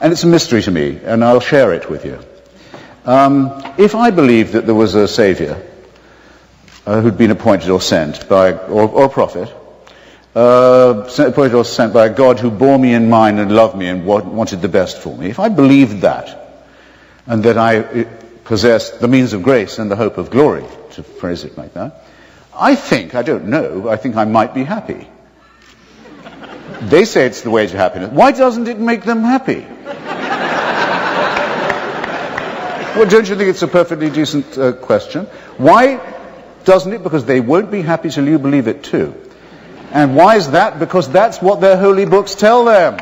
And it's a mystery to me, and I'll share it with you. If I believed that there was a Saviour who'd been appointed or sent by, or a prophet, appointed or sent by a God who bore me in mind and loved me and wanted the best for me, if I believed that, and that I possessed the means of grace and the hope of glory, to phrase it like that, I think I might be happy. They say it's the way to happiness. Why doesn't it make them happy? Well, don't you think it's a perfectly decent question? Why doesn't it? Because they won't be happy till you believe it too. And why is that? Because that's what their holy books tell them.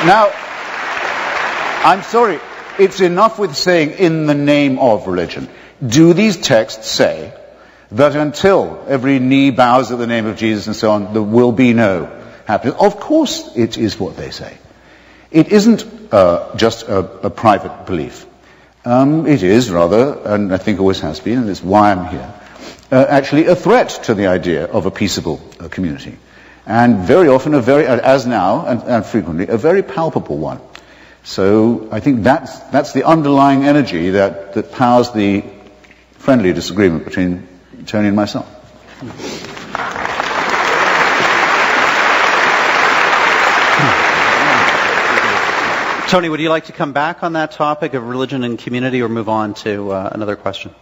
Now, I'm sorry, it's enough with saying in the name of religion. Do these texts say that until every knee bows at the name of Jesus and so on, there will be no happiness? Of course it is what they say. It isn't just a private belief. It is rather, and I think always has been, and it's why I'm here, actually a threat to the idea of a peaceable community. And very often, as now, and frequently, a very palpable one. So I think that's the underlying energy that powers the friendly disagreement between Tony and myself. Tony, would you like to come back on that topic of religion and community, or move on to another question?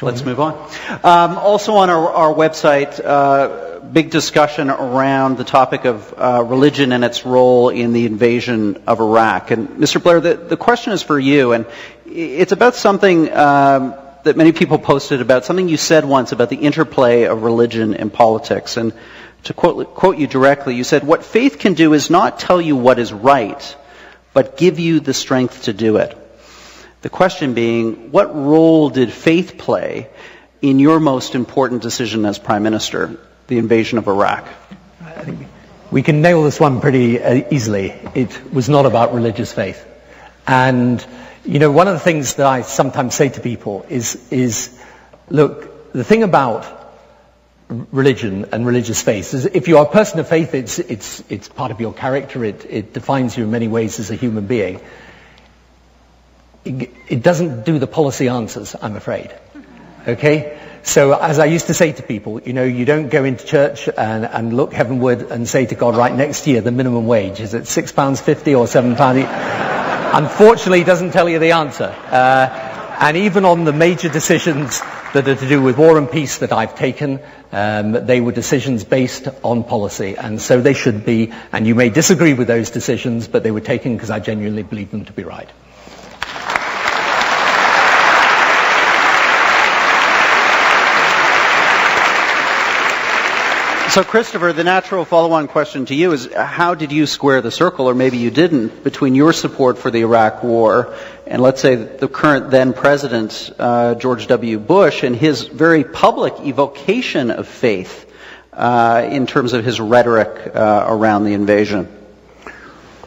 Let's move on. Also on our website, big discussion around the topic of religion and its role in the invasion of Iraq. And Mr. Blair, the question is for you, and it's about something that many people posted about, something you said once about the interplay of religion and politics. And to quote you directly, you said, "What faith can do is not tell you what is right, but give you the strength to do it." The question being, what role did faith play in your most important decision as Prime Minister, the invasion of Iraq? I think we can nail this one pretty easily. It was not about religious faith. And, you know, one of the things that I sometimes say to people is look, the thing about religion and religious faith is if you are a person of faith, it's part of your character. It defines you in many ways as a human being. It doesn't do the policy answers, I'm afraid. Okay? So as I used to say to people, you know, you don't go into church and look heavenward and say to God, right, next year the minimum wage, is it £6.50 or £7? Unfortunately, it doesn't tell you the answer. And even on the major decisions that are to do with war and peace that I've taken, they were decisions based on policy. And so they should be, and you may disagree with those decisions, but they were taken because I genuinely believe them to be right. So, Christopher, the natural follow-on question to you is, how did you square the circle, or maybe you didn't, between your support for the Iraq War and, let's say, the current then-President, George W. Bush, and his very public evocation of faith in terms of his rhetoric around the invasion?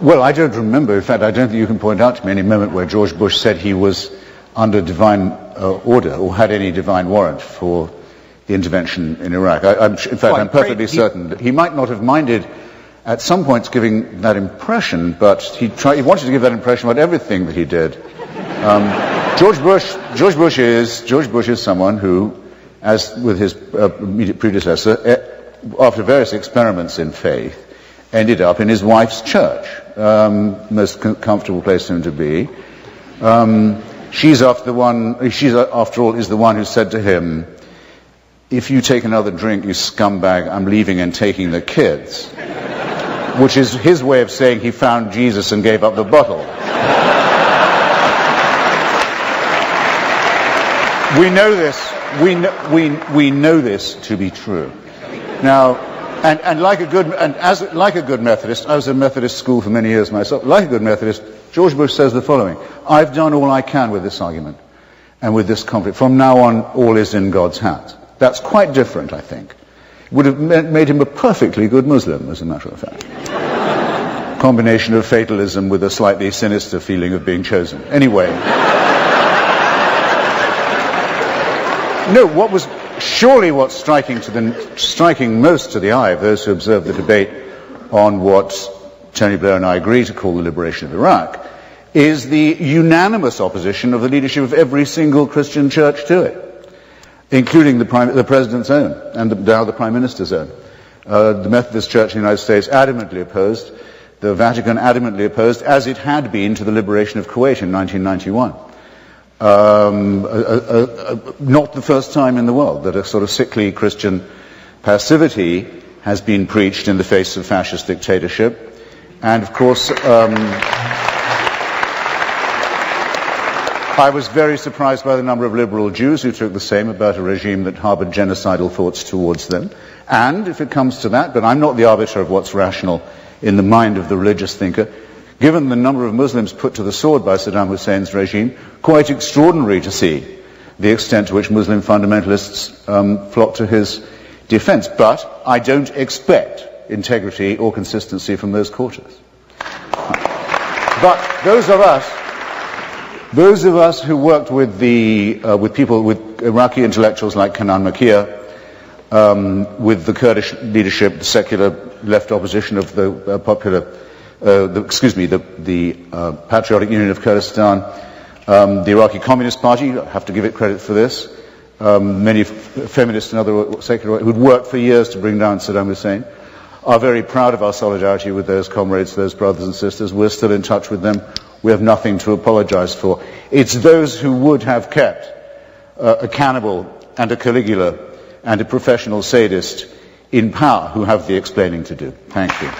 Well, I don't remember. In fact, I don't think you can point out to me any moment where George Bush said he was under divine order or had any divine warrant for the intervention in Iraq. I'm perfectly certain that he might not have minded at some points giving that impression, but he wanted to give that impression about everything that he did. George Bush is someone who, as with his immediate predecessor, after various experiments in faith, ended up in his wife's church, most comfortable place for him to be. She's after all is the one who said to him, "If you take another drink, you scumbag, I'm leaving and taking the kids," which is his way of saying he found Jesus and gave up the bottle. We know this. We know this to be true. Now, like a good Methodist, I was at a Methodist school for many years myself. Like a good Methodist, George Bush says the following: "I've done all I can with this argument and with this conflict. From now on, all is in God's hands." That's quite different, I think. It would have made him a perfectly good Muslim, as a matter of fact. Combination of fatalism with a slightly sinister feeling of being chosen. Anyway. No, what's striking most to the eye of those who observe the debate on what Tony Blair and I agree to call the liberation of Iraq, is the unanimous opposition of the leadership of every single Christian church to it, including the President's own and now the Prime Minister's own. The Methodist Church in the United States adamantly opposed, the Vatican adamantly opposed, as it had been to the liberation of Kuwait in 1991. Not the first time in the world that a sort of sickly Christian passivity has been preached in the face of fascist dictatorship. And of course, I was very surprised by the number of liberal Jews who took the same about a regime that harbored genocidal thoughts towards them. And if it comes to that, but I'm not the arbiter of what's rational in the mind of the religious thinker, given the number of Muslims put to the sword by Saddam Hussein's regime, quite extraordinary to see the extent to which Muslim fundamentalists flock to his defense. But I don't expect integrity or consistency from those quarters. But those of us who worked with people, with Iraqi intellectuals like Kanan Makia, with the Kurdish leadership, the secular left opposition of the Patriotic Union of Kurdistan, the Iraqi Communist Party, I have to give it credit for this, many feminists and other secular who'd worked for years to bring down Saddam Hussein, are very proud of our solidarity with those comrades, those brothers and sisters. We're still in touch with them. We have nothing to apologize for. It's those who would have kept a cannibal and a Caligula and a professional sadist in power who have the explaining to do. Thank you.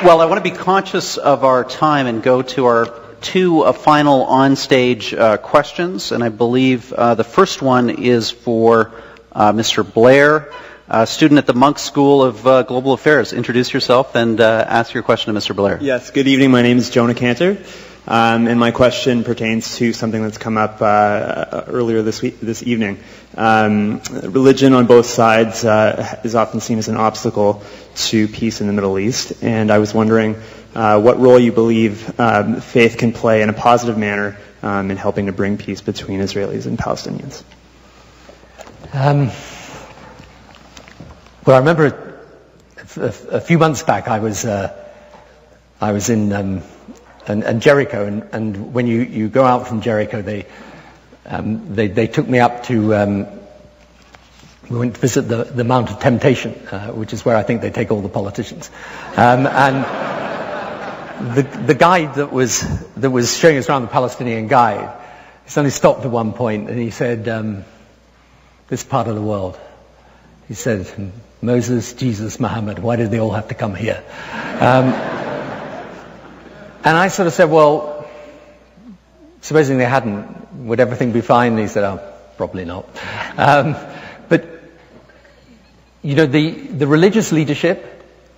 Well, I want to be conscious of our time and go to our two final on-stage questions, and I believe the first one is for Mr. Blair, a student at the Munk School of Global Affairs. Introduce yourself and ask your question to Mr. Blair. Yes, good evening. My name is Jonah Cantor, and my question pertains to something that's come up earlier this evening. Religion on both sides is often seen as an obstacle to peace in the Middle East, and I was wondering what role you believe faith can play in a positive manner in helping to bring peace between Israelis and Palestinians. Well, I remember a few months back I was in Jericho, and when you go out from Jericho, they took me up to. We went to visit the Mount of Temptation, which is where I think they take all the politicians, and the guide that was showing us around, the Palestinian guide, he suddenly stopped at one point and he said, "This part of the world," he said, "Moses, Jesus, Muhammad, why did they all have to come here?" And I sort of said, "Well, supposing they hadn't, would everything be fine?" And he said, "Oh, probably not." But you know, the religious leadership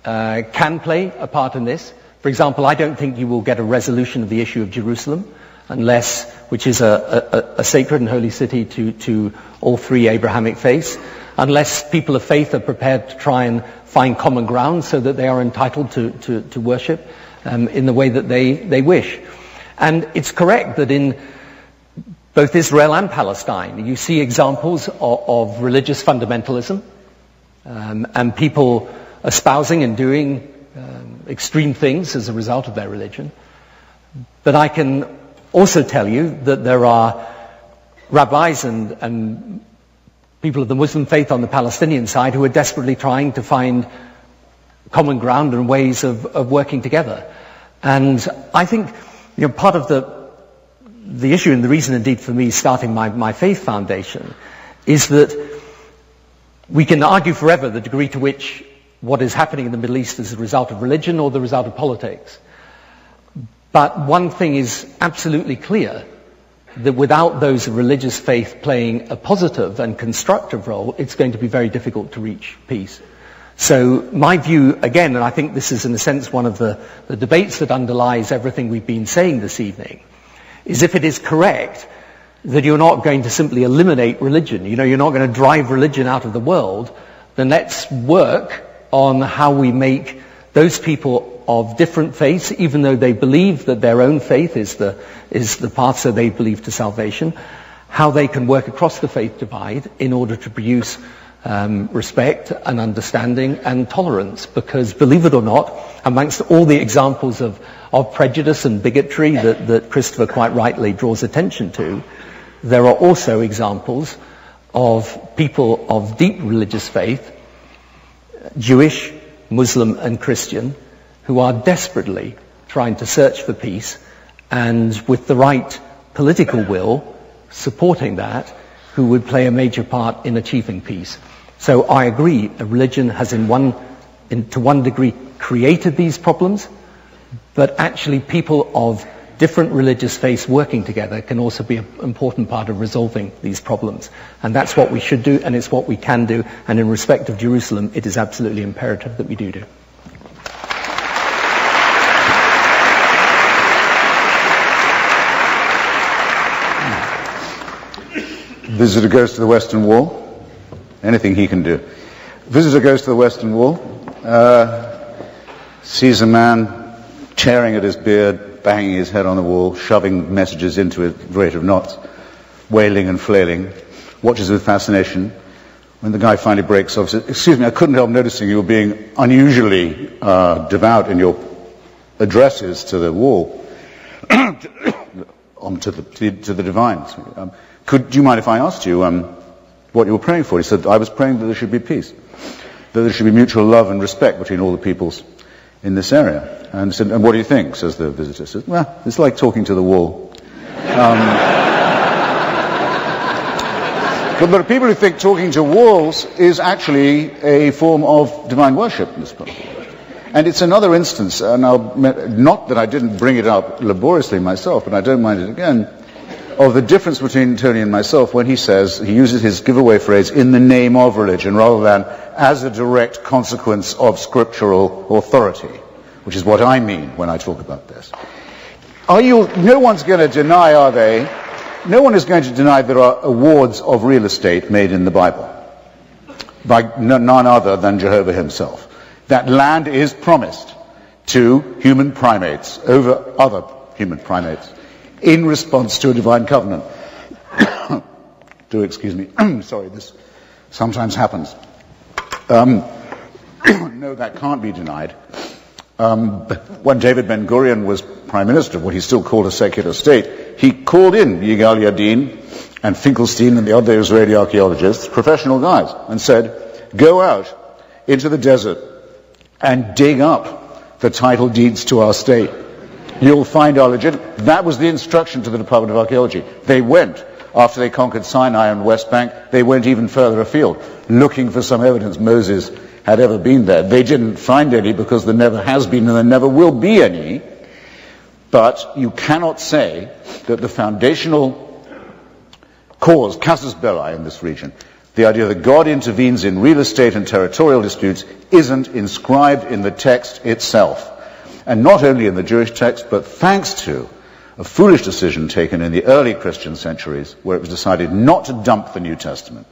can play a part in this. For example, I don't think you will get a resolution of the issue of Jerusalem unless, which is a sacred and holy city to all three Abrahamic faiths, unless people of faith are prepared to try and find common ground so that they are entitled to worship in the way that they wish. And it's correct that in both Israel and Palestine you see examples of religious fundamentalism and people espousing and doing extreme things as a result of their religion. But I can also tell you that there are rabbis and people of the Muslim faith on the Palestinian side who are desperately trying to find common ground and ways of working together. And I think, you know, part of the issue, and the reason indeed for me starting my faith foundation, is that we can argue forever the degree to which what is happening in the Middle East is a result of religion or the result of politics. But one thing is absolutely clear, that without those religious faith playing a positive and constructive role, it's going to be very difficult to reach peace. So my view, again, and I think this is in a sense one of the debates that underlies everything we've been saying this evening, is if it is correct that you're not going to simply eliminate religion, you know, you're not going to drive religion out of the world, then let's work on how we make those people of different faiths, even though they believe that their own faith is the path so they believe to salvation, how they can work across the faith divide in order to produce respect and understanding and tolerance. Because, believe it or not, amongst all the examples of prejudice and bigotry that Christopher quite rightly draws attention to, there are also examples of people of deep religious faith, Jewish, Muslim and Christian, who are desperately trying to search for peace, and with the right political will supporting that, who would play a major part in achieving peace. So I agree, a religion has to one degree created these problems, but actually people of different religious faiths working together can also be an important part of resolving these problems. And that's what we should do, and it's what we can do, and in respect of Jerusalem, it is absolutely imperative that we do. Visitor goes to the Western Wall. Anything he can do. Visitor goes to the Western Wall, sees a man tearing at his beard, banging his head on the wall, shoving messages into it at the rate of knots, wailing and flailing, watches with fascination. When the guy finally breaks off, says, "Excuse me, I couldn't help noticing you were being unusually devout in your addresses to the wall, to the divines. Do you mind if I asked you what you were praying for?" He said, "I was praying that there should be peace, that there should be mutual love and respect between all the peoples in this area." And he said, "And what do you think?" says the visitor. Says, "Well, it's like talking to the wall." But there are people who think talking to walls is actually a form of divine worship in this part of the world. And it's another instance, and not that I didn't bring it up laboriously myself, but I don't mind it again, of the difference between Tony and myself when he says, he uses his giveaway phrase, "in the name of religion," rather than as a direct consequence of scriptural authority, which is what I mean when I talk about this. No one's going to deny, are they? No one is going to deny there are awards of real estate made in the Bible by none other than Jehovah himself. That land is promised to human primates over other human primates in response to a divine covenant. Do excuse me. Sorry, this sometimes happens. No, that can't be denied. When David Ben-Gurion was prime minister of what he still called a secular state, he called in Yigal Yadin and Finkelstein and the other Israeli archaeologists, professional guys, and said, "Go out into the desert and dig up the title deeds to our state. You'll find our legitimate..." That was the instruction to the Department of Archaeology. They went, after they conquered Sinai and West Bank, they went even further afield, looking for some evidence Moses had ever been there. They didn't find any because there never has been and there never will be any. But you cannot say that the foundational cause, casus belli in this region, the idea that God intervenes in real estate and territorial disputes, isn't inscribed in the text itself. And not only in the Jewish text, but thanks to a foolish decision taken in the early Christian centuries, where it was decided not to dump the New Testament,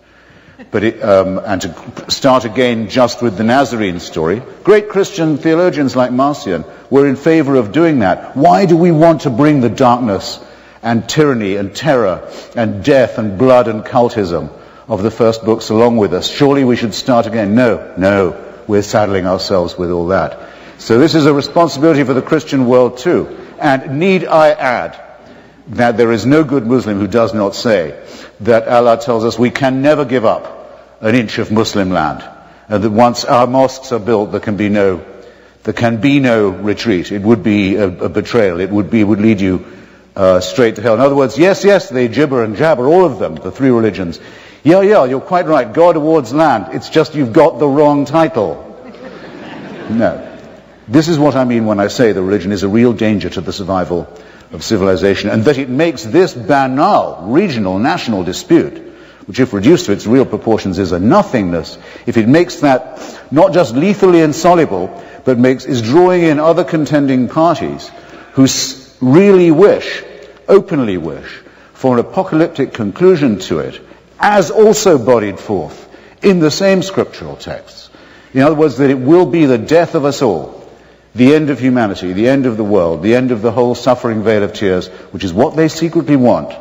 but and to start again just with the Nazarene story. Great Christian theologians like Marcion were in favor of doing that. Why do we want to bring the darkness and tyranny and terror and death and blood and cultism of the first books along with us? Surely we should start again. No, we're saddling ourselves with all that. So this is a responsibility for the Christian world too. And need I add that there is no good Muslim who does not say that Allah tells us we can never give up an inch of Muslim land, and that once our mosques are built, there can be no retreat. It would be a betrayal. It would lead you straight to hell. In other words, yes, they gibber and jabber, all of them, the three religions. Yeah, you're quite right. God awards land. It's just you've got the wrong title. No. This is what I mean when I say the religion is a real danger to the survival of civilization, and that it makes this banal regional national dispute, which if reduced to its real proportions is a nothingness, if it makes that not just lethally insoluble, but is drawing in other contending parties who really openly wish, for an apocalyptic conclusion to it, as also bodied forth in the same scriptural texts. In other words, that it will be the death of us all, the end of humanity, the end of the world, the end of the whole suffering vale of tears, which is what they secretly want.